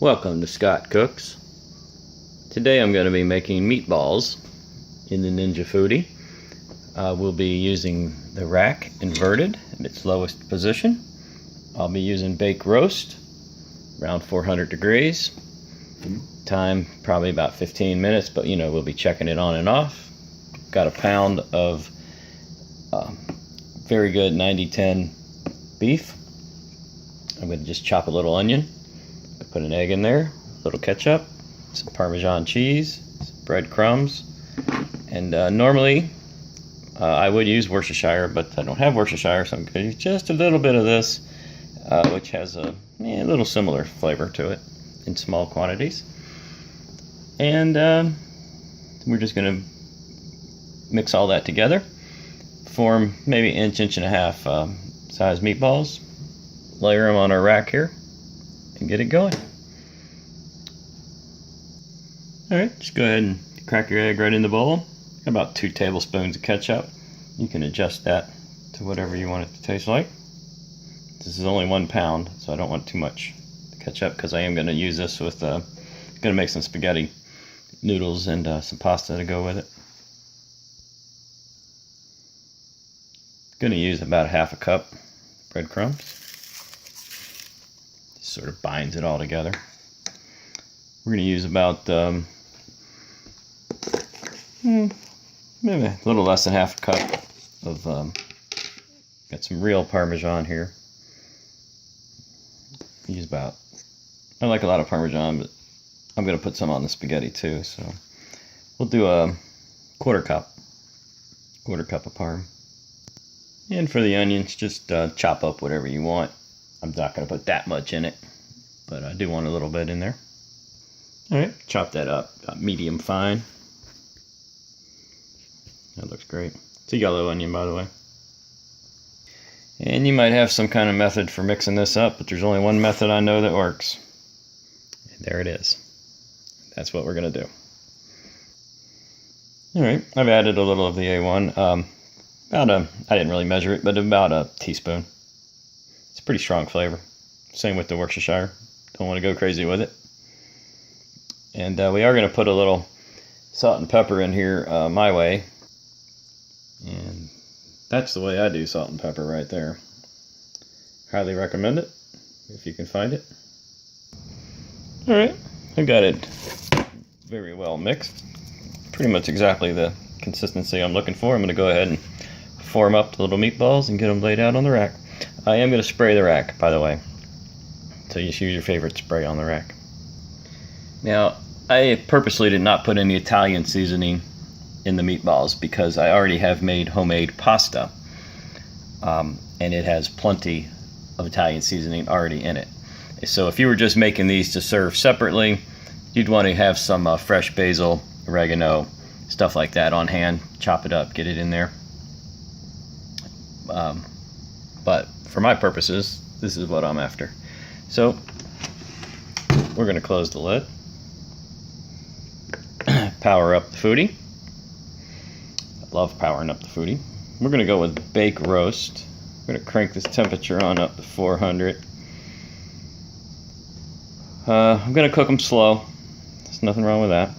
Welcome to Scott Cooks. Today I'm going to be making meatballs in the Ninja Foodi. We'll be using the rack inverted in its lowest position. I'll be using bake roast, around 400 degrees. Time probably about 15 minutes, but we'll be checking it on and off. Got a pound of very good 90-10 beef. I'm going to just chop a little onion. Put an egg in there, a little ketchup, some Parmesan cheese, some breadcrumbs, and normally I would use Worcestershire, but I don't have Worcestershire, so I'm going to use just a little bit of this, which has a little similar flavor to it in small quantities. And we're just going to mix all that together, form maybe inch and a half size meatballs, layer them on our rack here, and get it going. Alright, just go ahead and crack your egg right in the bowl. About 2 tablespoons of ketchup. You can adjust that to whatever you want it to taste like. This is only 1 pound, so I don't want too much ketchup because I am going to use this with, going to make some spaghetti noodles and some pasta to go with it. Going to use about 1/2 cup breadcrumbs. Sort of binds it all together. We're going to use about maybe a little less than 1/2 cup of got some real Parmesan here. Use about, I like a lot of Parmesan, but I'm going to put some on the spaghetti too, so we'll do a quarter cup of Parm. And for the onions, just chop up whatever you want. I'm not going to put that much in it, but I do want a little bit in there. Alright, chop that up, medium fine. That looks great. It's a yellow onion, by the way. And you might have some kind of method for mixing this up, but there's only one method I know that works. And there it is. That's what we're going to do. Alright, I've added a little of the A1. I didn't really measure it, but about a teaspoon. It's a pretty strong flavor. Same with the Worcestershire. Don't want to go crazy with it. And we are going to put a little salt and pepper in here my way. And that's the way I do salt and pepper right there. Highly recommend it if you can find it. Alright, I got it very well mixed. Pretty much exactly the consistency I'm looking for. I'm going to go ahead and form up the little meatballs and get them laid out on the rack. I am going to spray the rack, by the way. So you just use your favorite spray on the rack. Now, I purposely did not put any Italian seasoning in the meatballs because I already have made homemade pasta. And it has plenty of Italian seasoning already in it. So if you were just making these to serve separately, you'd want to have some fresh basil, oregano, stuff like that on hand. Chop it up, get it in there. But for my purposes, this is what I'm after. So we're going to close the lid, power up the Foodi. I love powering up the Foodi. We're going to go with bake roast. We're going to crank this temperature on up to 400. I'm going to cook them slow. There's nothing wrong with that.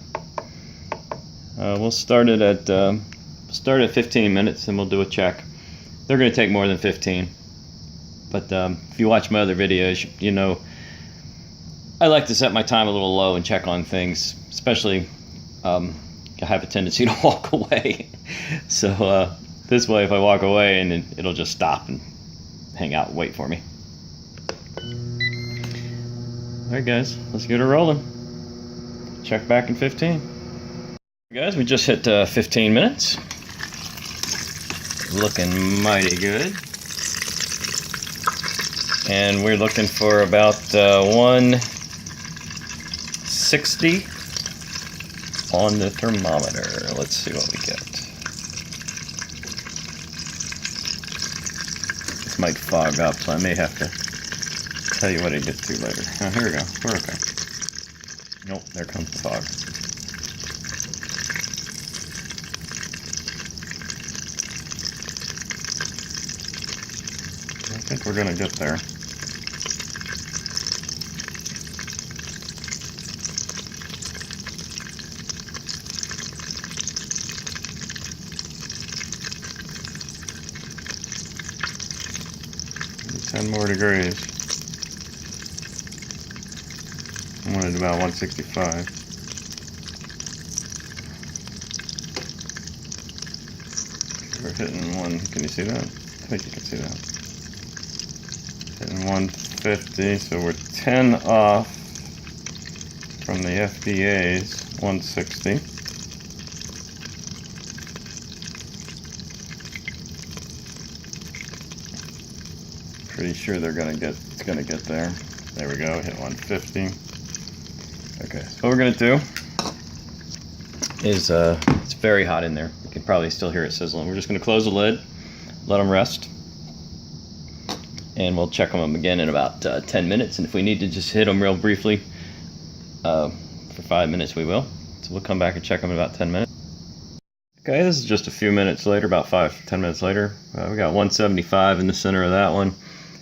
We'll start it at 15 minutes and we'll do a check. They're going to take more than 15. But if you watch my other videos, you know I like to set my time a little low and check on things, especially I have a tendency to walk away. So this way, if I walk away, and it'll just stop and hang out and wait for me. Alright guys, let's get her rolling. Check back in 15. Guys, we just hit 15 minutes. Looking mighty good. And we're looking for about 160 on the thermometer. Let's see what we get. This might fog up, so I may have to tell you what it gets to later. Oh, here we go. We're okay. Nope, there comes the fog. I think we're going to get there. 10 more degrees. I wanted about 165. We're hitting one. Can you see that? I think you can see that. Hitting 150, so we're 10 off from the FDA's 160. Pretty sure it's gonna get there. There we go, hit 150. Okay, so what we're gonna do is it's very hot in there. You can probably still hear it sizzling. We're just gonna close the lid, let them rest, and we'll check them again in about 10 minutes. And if we need to just hit them real briefly for 5 minutes, we will. So we'll come back and check them in about 10 minutes. Okay, this is just a few minutes later, about 5-10 minutes later. We got 175 in the center of that one.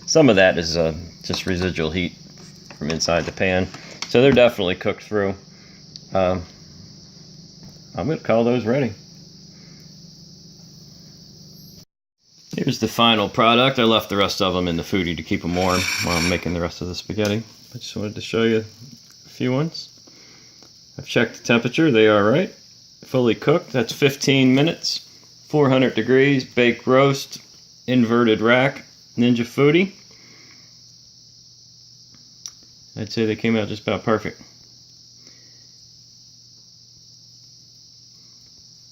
Some of that is just residual heat from inside the pan. So they're definitely cooked through. I'm going to call those ready. Here's the final product. I left the rest of them in the Foodi to keep them warm while I'm making the rest of the spaghetti. I just wanted to show you a few ones. I've checked the temperature. They are right. Fully cooked. That's 15 minutes. 400 degrees. Baked roast. Inverted rack. Ninja Foodi. I'd say they came out just about perfect.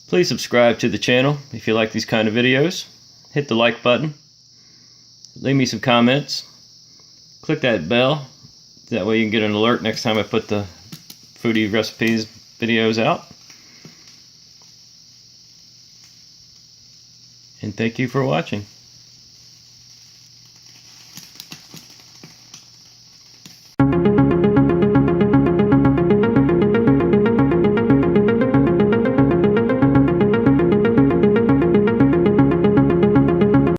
Please subscribe to the channel if you like these kind of videos. Hit the like button. Leave me some comments. Click that bell. That way you can get an alert next time I put the Foodi recipes videos out. And thank you for watching.